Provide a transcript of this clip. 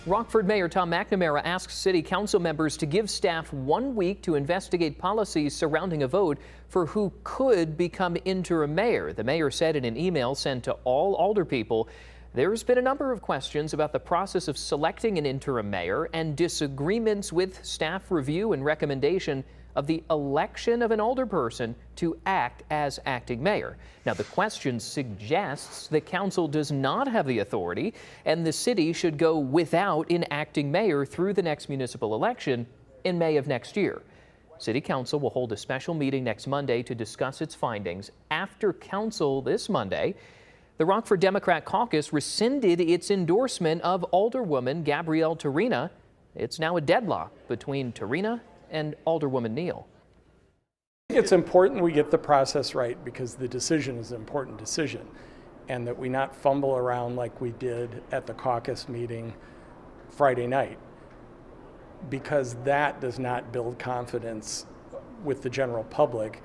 Rockford Mayor Tom McNamara asks city council members to give staff 1 week to investigate policies surrounding a vote for who could become interim mayor. The mayor said in an email sent to all alderpeople, there's been a number of questions about the process of selecting an interim mayor and disagreements with staff review and recommendation of the election of an alderperson to act as acting mayor. Now, the question suggests the council does not have the authority and the city should go without an acting mayor through the next municipal election in May of next year. City Council will hold a special meeting next Monday to discuss its findings. After council this Monday, the Rockford Democrat Caucus rescinded its endorsement of Alderwoman Gabrielle Torina. It's now a deadlock between Torina and Alderwoman Neal. It's important we get the process right because the decision is an important decision, and that we not fumble around like we did at the caucus meeting Friday night, because that does not build confidence with the general public.